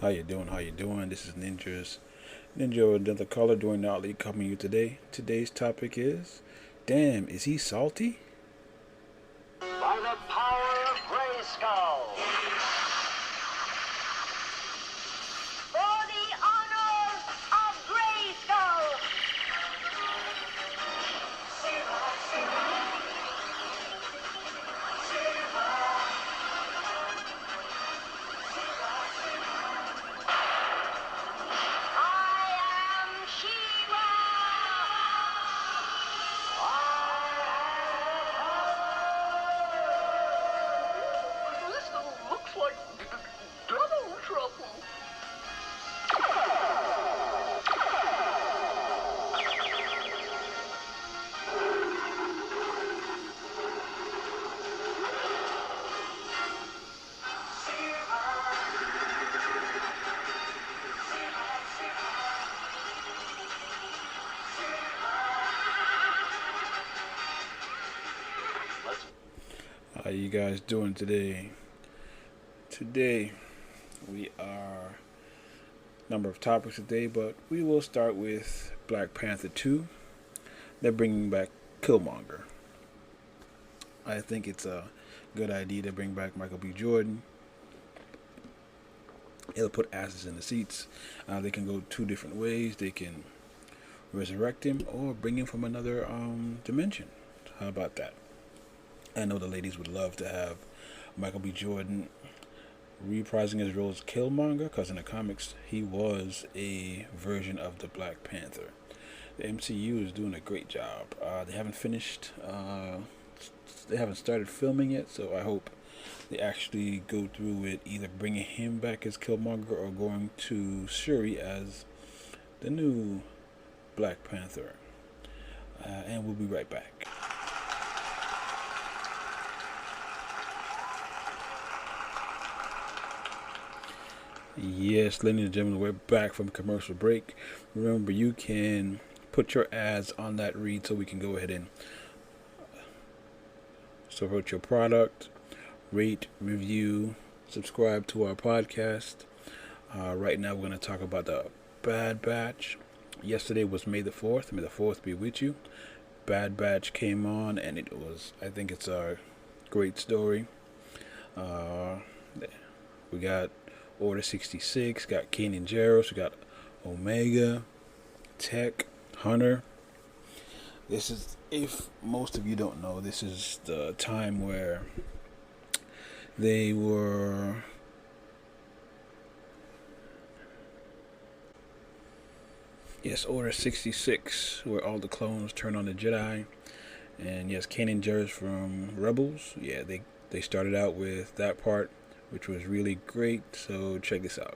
How you doing? How you doing? This is Ninja another color doing Nightly coming to you today. Today's topic is, damn, is he salty? By the power of Grayskull. For the honor of Grayskull. I am She-Ra. This looks like double trouble. How you guys doing today? Today we are number of topics today, but we will start with Black Panther 2. They're bringing back Killmonger. I think it's a good idea to bring back Michael B. Jordan. It'll put asses in the seats. They can go two different ways. They can resurrect him or bring him from another dimension. How about that? I know the ladies would love to have Michael B. Jordan reprising his role as Killmonger, because in the comics he was a version of the Black Panther. The MCU is doing a great job. They haven't finished. They haven't started filming yet, so I hope they actually go through with either bringing him back as Killmonger or going to Shuri as the new Black Panther. And we'll be right back. Yes, ladies and gentlemen, we're back from commercial break. Remember, you can put your ads on that read so we can go ahead and support your product, rate, review, subscribe to our podcast. Right now, we're going to talk about the Bad Batch. Yesterday was May the 4th. May the 4th be with you. Bad Batch came on, and I think it's a great story. We got Order 66, got Kanan Jarrus, we got Omega, Tech, Hunter. This is, if most of you don't know, this is the time where they were Order 66, where all the clones turn on the Jedi. And yes, Kanan Jarrus from Rebels. Yeah, they started out with that part, which was really great, so check this out.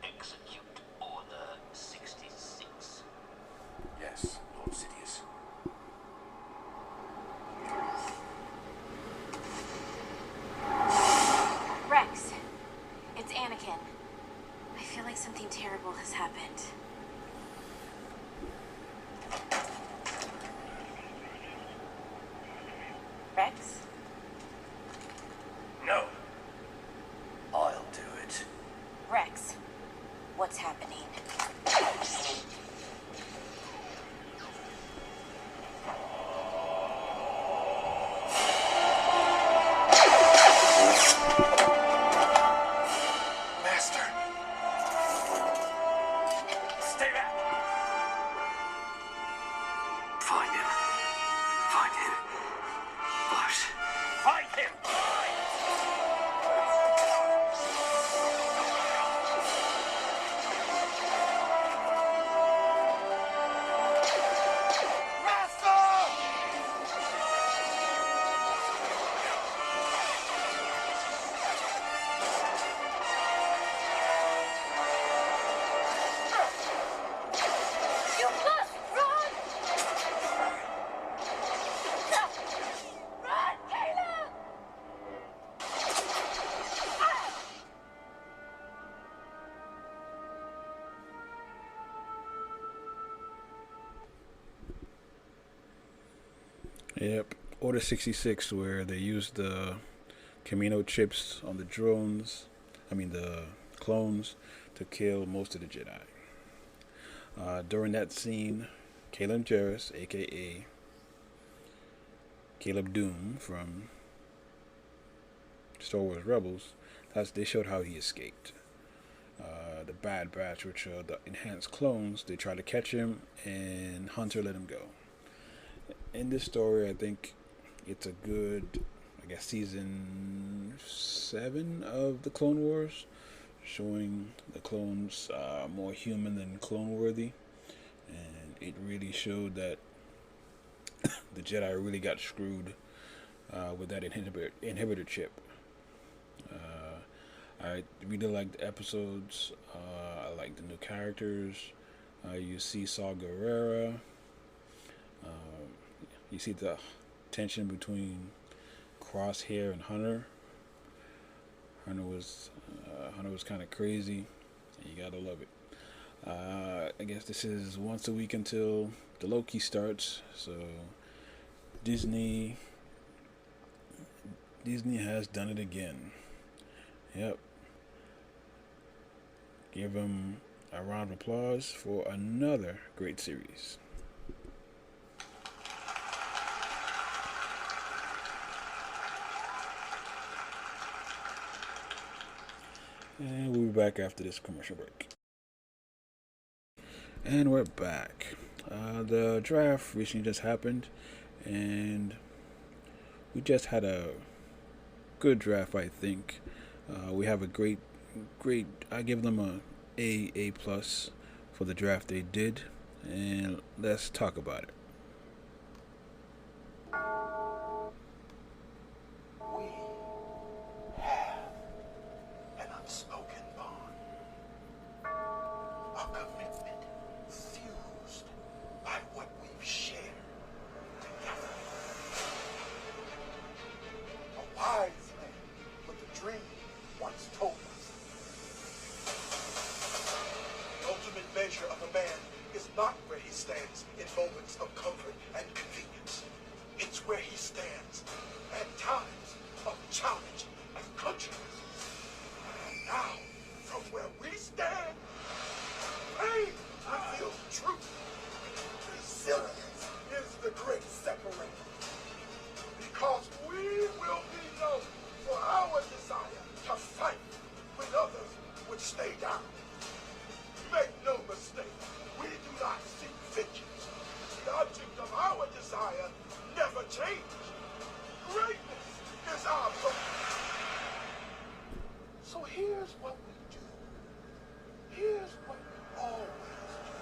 Execute Order 66. Yes, Lord Sidious. Rex, it's Anakin. I feel like something terrible has happened. Rex? No. I'll do it. Rex, what's happening? Master! Stay back! Find him. Find him. Flash. Find Yep. Order 66, where they used the Camino chips on the drones, the clones, to kill most of the Jedi. During that scene, Caleb Jarrus, aka Caleb Doom from Star Wars Rebels, they showed how he escaped. The Bad Batch, which are the enhanced clones, they tried to catch him, and Hunter let him go. In this story, I think it's a good, season 7 of the Clone Wars, showing the clones more human than clone-worthy, and it really showed that the Jedi really got screwed with that inhibitor chip. I really liked the episodes. I like the new characters. You see Saw Gerrera. You see the tension between Crosshair and Hunter. Hunter was kind of crazy. You gotta love it. I guess this is once a week until the Loki starts. So Disney has done it again. Yep. Give them a round of applause for another great series. And we'll be back after this commercial break. And we're back. The draft recently just happened, and we just had a good draft, I think. We have a great. I give them A plus for the draft they did, and let's talk about it. We have an unspoken bond, a commitment fused by what we've shared together. A wise man with a dream once told us, the ultimate measure of a man is not where he stands in moments of comfort and convenience. It's where he stands at times of challenge and controversy. Now, from where we stand, pain reveals truth. Resilience is the great separator. Because we will be known for our desire to fight when others would stay down. Make no mistake, we do not seek vengeance. The object of our desire never changes. Greatness is our goal. So here's what we do. Here's what we always do.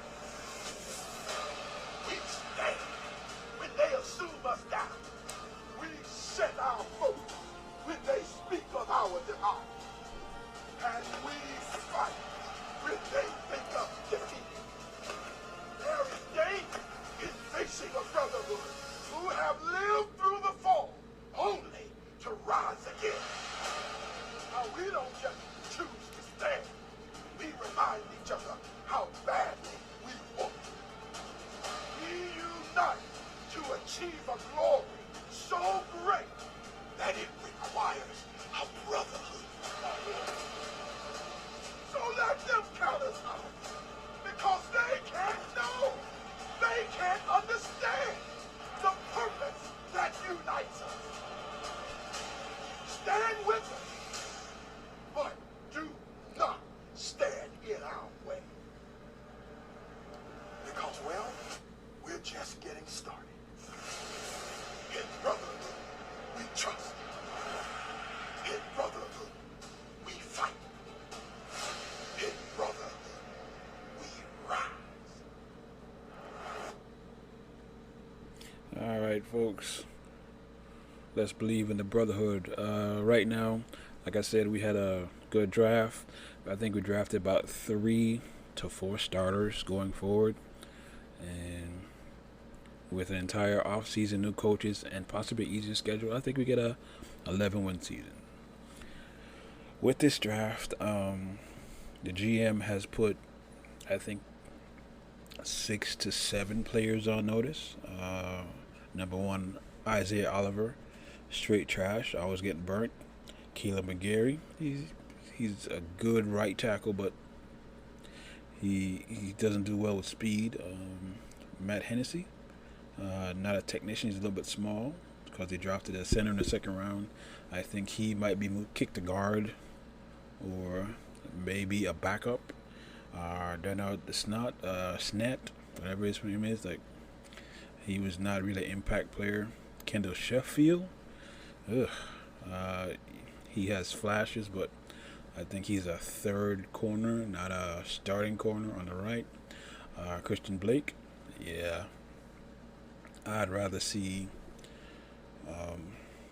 We stand when they assume us down. We set our vote when they speak of our demise. And we fight when they think of defeat. There is danger in facing a brotherhood who have lived through the fall only to rise again. Now we don't just choose to stand. We remind each other how badly we want. We unite to achieve a glory so great that it requires a brotherhood. So let them count us out, because they can't know, they can't understand the purpose that unites us. Stand with us, but do not stand in our way. Because, well, we're just getting started. In brotherhood, we trust. In brotherhood, we fight. In brotherhood, we rise. All right, folks. Let's believe in the brotherhood. Right now, like I said, we had a good draft. I think we drafted about 3 to 4 starters going forward. And with an entire off-season, new coaches, and possibly easier schedule, I think we get a 11-win season. With this draft, the GM has put, I think, 6 to 7 players on notice. Number one, Isaiah Oliver, straight trash, always getting burnt. Caleb McGarry, he's a good right tackle, but he doesn't do well with speed. Matt Hennessy, not a technician, he's a little bit small because they drafted a center in the second round. I think he might be kicked to guard or maybe a backup. Then out the Snat, whatever his name is, like he was not really an impact player. Kendall Sheffield, ugh, he has flashes, but I think he's a third corner, not a starting corner on the right. Christian Blake, yeah, I'd rather see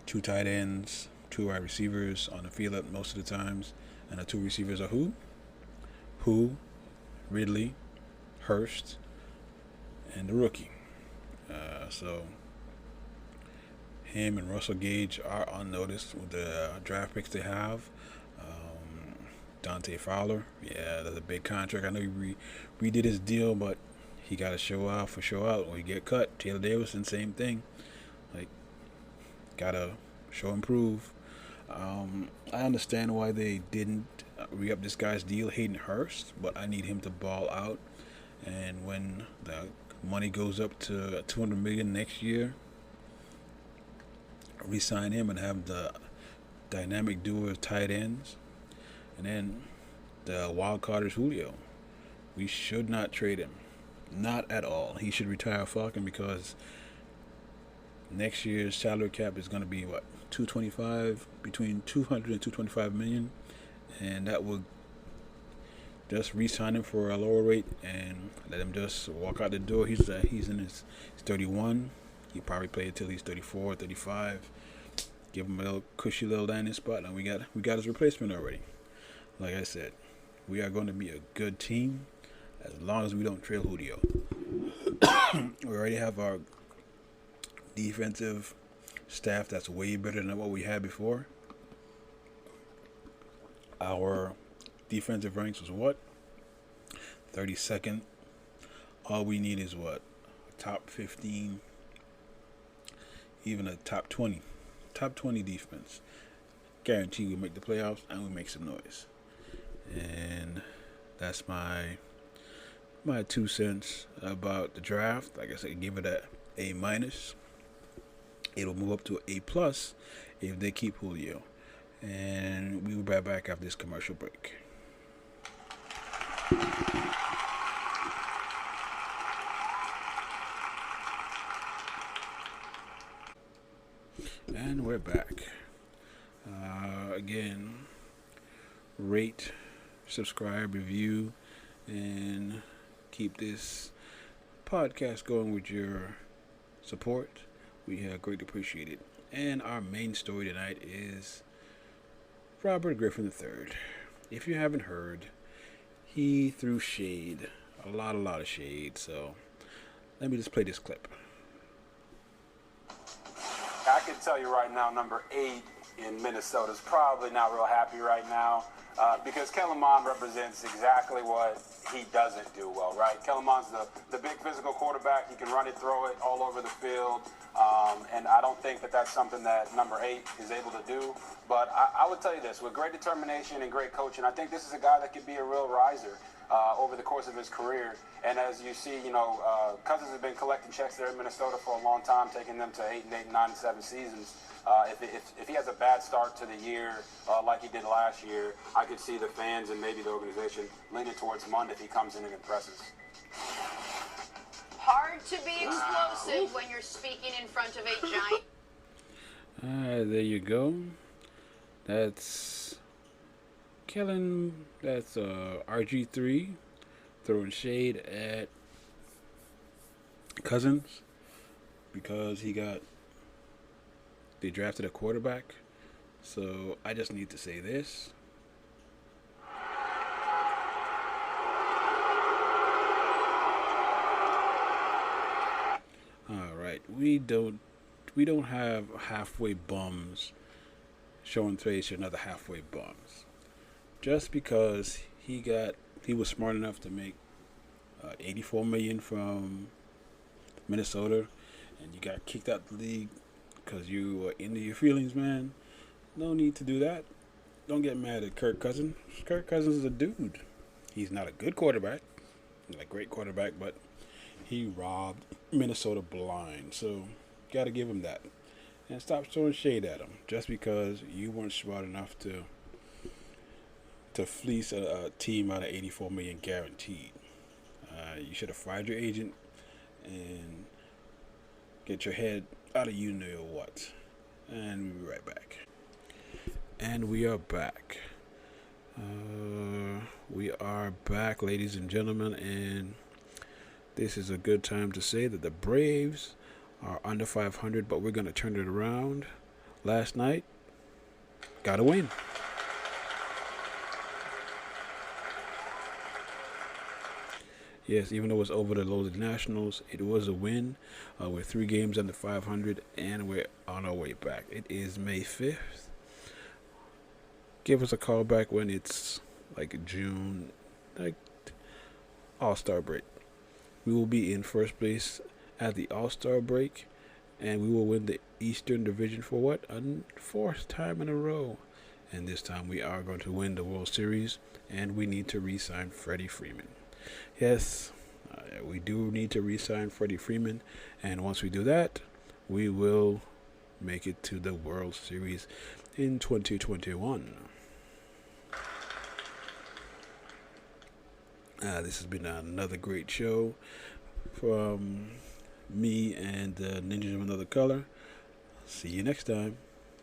two tight ends, two wide receivers on the field at most of the times, and the two receivers are who, Ridley, Hurst, and the rookie. So him and Russell Gage are unnoticed with the draft picks they have. DANTE FOWLER, yeah, that's a big contract. I know he redid his deal, but he got to show out for show out when he get cut. Taylor Davison, same thing. Like, gotta show and prove. I understand why they didn't re-up this guy's deal, Hayden HURST, but I need him to ball out. And when the money goes up to $200 million next year, re-sign him and have the dynamic duo of tight ends. And then the wild card is Julio. We should not trade him, not at all. He should retire Falcon because next year's salary cap is going to be what, 225, between 200 and 225 million, and that will just re-sign him for a lower rate and let him just walk out the door. He's in his 31. He probably play until he's 34, 35. Give him a little cushy little landing spot, and we got his replacement already. Like I said, we are going to be a good team as long as we don't trail Julio. We already have our defensive staff that's way better than what we had before. Our defensive ranks was what? 32nd. All we need is what? Top 15, even a top 20. Top 20 defense. Guarantee we make the playoffs and we make some noise. And that's my 2 cents about the draft. Like I said, give it a A-. It'll move up to A+ if they keep Julio. And we will be back after this commercial break. And we're back. Again, rate, subscribe, review, and keep this podcast going with your support. We greatly appreciate it. And our main story tonight is Robert Griffin III. If you haven't heard, he threw shade, a lot of shade. So let me just play this clip. I can tell you right now, number 8 in Minnesota is probably not real happy right now because Kellen Mond represents exactly what he doesn't do well, right? Kellen Mond's the big physical quarterback. He can run it, throw it all over the field. And I don't think that that's something that number 8 is able to do. But I would tell you this, with great determination and great coaching, I think this is a guy that could be a real riser over the course of his career. And as you see, Cousins has been collecting checks there in Minnesota for a long time, taking them to 8-8, 9-7 seasons. If he has a bad start to the year like he did last year, I could see the fans and maybe the organization leaning towards Mond if he comes in and impresses. Hard to be explosive when you're speaking in front of a giant. Alright, there you go. That's Kellen. That's RG3 throwing shade at Cousins because they drafted a quarterback. So I just need to say this. Alright, we don't have halfway bums showing face to another halfway bums. Just because he was smart enough to make $84 million from Minnesota, and you got kicked out the league because you are into your feelings, man. No need to do that. Don't get mad at Kirk Cousins. Kirk Cousins is a dude. He's not a good quarterback, not a great quarterback, but he robbed Minnesota blind. So, got to give him that. And stop throwing shade at him just because you weren't smart enough to fleece a team out of $84 million guaranteed. You should have fired your agent and get your head out of you know what. And we'll be right back. And we are back. We are back, ladies and gentlemen, and this is a good time to say that the Braves are under 500, but we're going to turn it around. Last night, got a win. Yes, even though it was over the Loaded Nationals, it was a win. We're 3 games under 500, and we're on our way back. It is May 5th. Give us a call back when it's like June, like All-Star break. We will be in first place at the All-Star break, and we will win the Eastern Division for what? A 4th time in a row. And this time we are going to win the World Series, and we need to re-sign Freddie Freeman. Yes, we do need to re-sign Freddie Freeman, and once we do that, we will make it to the World Series in 2021. This has been another great show from me and Ninjas of Another Color. See you next time.